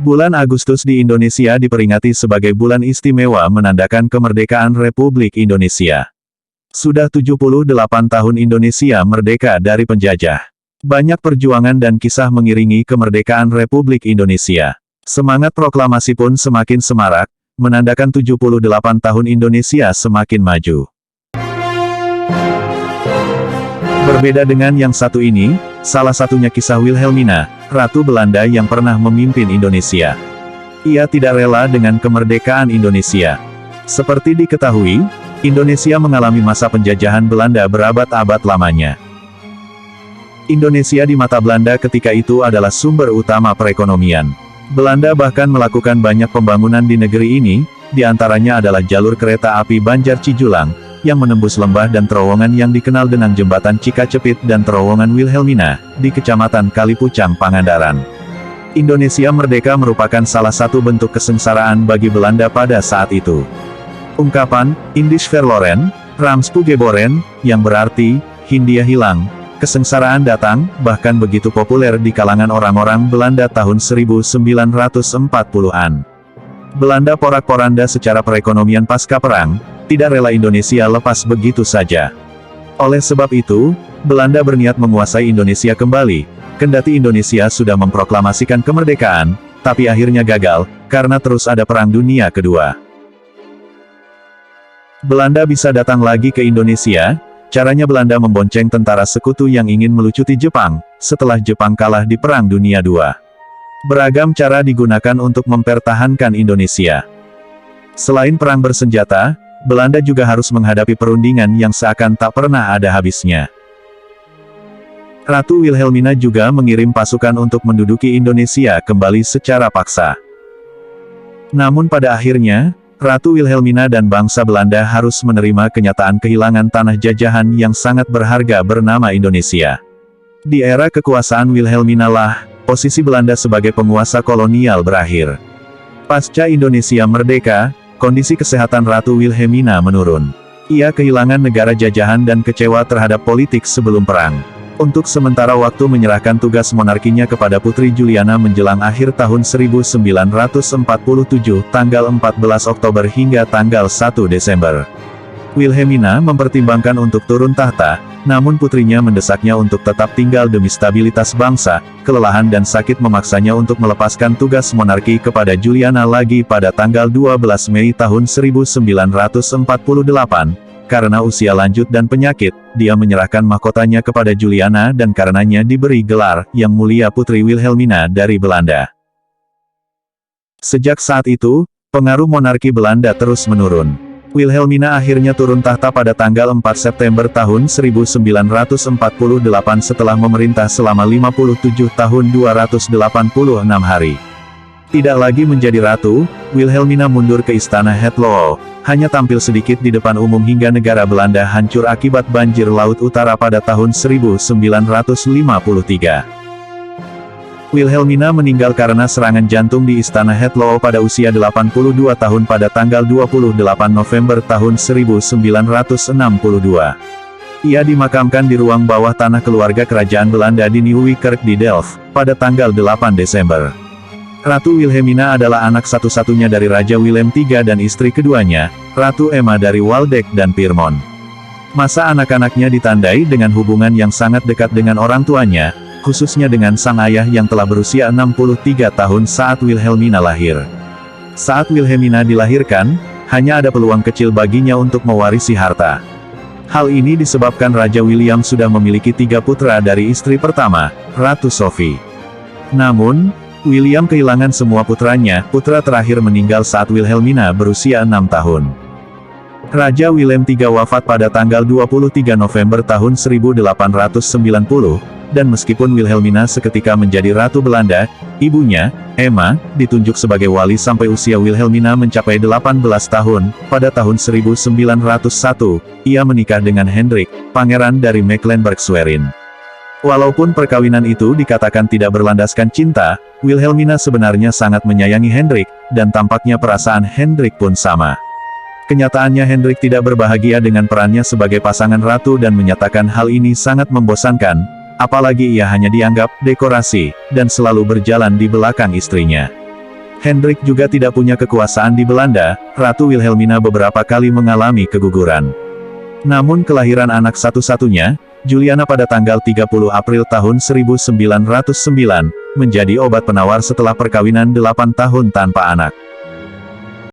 Bulan Agustus di Indonesia diperingati sebagai bulan istimewa menandakan kemerdekaan Republik Indonesia. Sudah 78 tahun Indonesia merdeka dari penjajah. Banyak perjuangan dan kisah mengiringi kemerdekaan Republik Indonesia. Semangat proklamasi pun semakin semarak, menandakan 78 tahun Indonesia semakin maju. Berbeda dengan yang satu ini, salah satunya kisah Wilhelmina, Ratu Belanda yang pernah memimpin Indonesia. Ia tidak rela dengan kemerdekaan Indonesia. Seperti diketahui, Indonesia mengalami masa penjajahan Belanda berabad-abad lamanya. Indonesia di mata Belanda ketika itu adalah sumber utama perekonomian. Belanda bahkan melakukan banyak pembangunan di negeri ini, di antaranya adalah jalur kereta api Banjar Cijulang, yang menembus lembah dan terowongan yang dikenal dengan Jembatan Cikacepit dan terowongan Wilhelmina, di Kecamatan Kalipucang, Pangandaran. Indonesia merdeka merupakan salah satu bentuk kesengsaraan bagi Belanda pada saat itu. Ungkapan, Indisch verloren, Ramspu geboren, yang berarti, Hindia hilang, kesengsaraan datang, bahkan begitu populer di kalangan orang-orang Belanda tahun 1940-an. Belanda porak-poranda secara perekonomian pasca perang, tidak rela Indonesia lepas begitu saja. Oleh sebab itu, Belanda berniat menguasai Indonesia kembali, kendati Indonesia sudah memproklamasikan kemerdekaan, tapi akhirnya gagal, karena terus ada Perang Dunia Kedua. Belanda bisa datang lagi ke Indonesia, caranya Belanda membonceng tentara sekutu yang ingin melucuti Jepang, setelah Jepang kalah di Perang Dunia II. Beragam cara digunakan untuk mempertahankan Indonesia. Selain perang bersenjata, Belanda juga harus menghadapi perundingan yang seakan tak pernah ada habisnya. Ratu Wilhelmina juga mengirim pasukan untuk menduduki Indonesia kembali secara paksa. Namun pada akhirnya, Ratu Wilhelmina dan bangsa Belanda harus menerima kenyataan kehilangan tanah jajahan yang sangat berharga bernama Indonesia. Di era kekuasaan Wilhelmina lah, posisi Belanda sebagai penguasa kolonial berakhir. Pasca Indonesia merdeka, kondisi kesehatan Ratu Wilhelmina menurun. Ia kehilangan negara jajahan dan kecewa terhadap politik sebelum perang. Untuk sementara waktu menyerahkan tugas monarkinya kepada Putri Juliana menjelang akhir tahun 1947, tanggal 14 Oktober hingga tanggal 1 Desember. Wilhelmina mempertimbangkan untuk turun tahta, namun putrinya mendesaknya untuk tetap tinggal demi stabilitas bangsa. Kelelahan dan sakit memaksanya untuk melepaskan tugas monarki kepada Juliana lagi pada tanggal 12 Mei tahun 1948. Karena usia lanjut dan penyakit, dia menyerahkan mahkotanya kepada Juliana dan karenanya diberi gelar Yang Mulia Putri Wilhelmina dari Belanda. Sejak saat itu, pengaruh monarki Belanda terus menurun. Wilhelmina akhirnya turun tahta pada tanggal 4 September tahun 1948 setelah memerintah selama 57 tahun 286 hari. Tidak lagi menjadi ratu, Wilhelmina mundur ke Istana Hetlow, hanya tampil sedikit di depan umum hingga negara Belanda hancur akibat banjir Laut Utara pada tahun 1953. Wilhelmina meninggal karena serangan jantung di Istana Hetlow pada usia 82 tahun pada tanggal 28 November tahun 1962. Ia dimakamkan di ruang bawah tanah keluarga kerajaan Belanda di Nieuwerkerk di Delft, pada tanggal 8 Desember. Ratu Wilhelmina adalah anak satu-satunya dari Raja Willem III dan istri keduanya, Ratu Emma dari Waldeck dan Pyrmont. Masa anak-anaknya ditandai dengan hubungan yang sangat dekat dengan orang tuanya, khususnya dengan sang ayah yang telah berusia 63 tahun saat Wilhelmina lahir. Saat Wilhelmina dilahirkan, hanya ada peluang kecil baginya untuk mewarisi harta. Hal ini disebabkan Raja William sudah memiliki 3 putra dari istri pertama, Ratu Sophie. Namun, William kehilangan semua putranya, putra terakhir meninggal saat Wilhelmina berusia 6 tahun. Raja Willem III wafat pada tanggal 23 November tahun 1890, dan meskipun Wilhelmina seketika menjadi Ratu Belanda, ibunya, Emma, ditunjuk sebagai wali sampai usia Wilhelmina mencapai 18 tahun, pada tahun 1901, ia menikah dengan Hendrik, pangeran dari Mecklenburg-Schwerin. Walaupun perkawinan itu dikatakan tidak berlandaskan cinta, Wilhelmina sebenarnya sangat menyayangi Hendrik, dan tampaknya perasaan Hendrik pun sama. Kenyataannya Hendrik tidak berbahagia dengan perannya sebagai pasangan ratu dan menyatakan hal ini sangat membosankan, apalagi ia hanya dianggap dekorasi, dan selalu berjalan di belakang istrinya. Hendrik juga tidak punya kekuasaan di Belanda, Ratu Wilhelmina beberapa kali mengalami keguguran. Namun kelahiran anak satu-satunya, Juliana pada tanggal 30 April tahun 1909, menjadi obat penawar setelah perkawinan 8 tahun tanpa anak.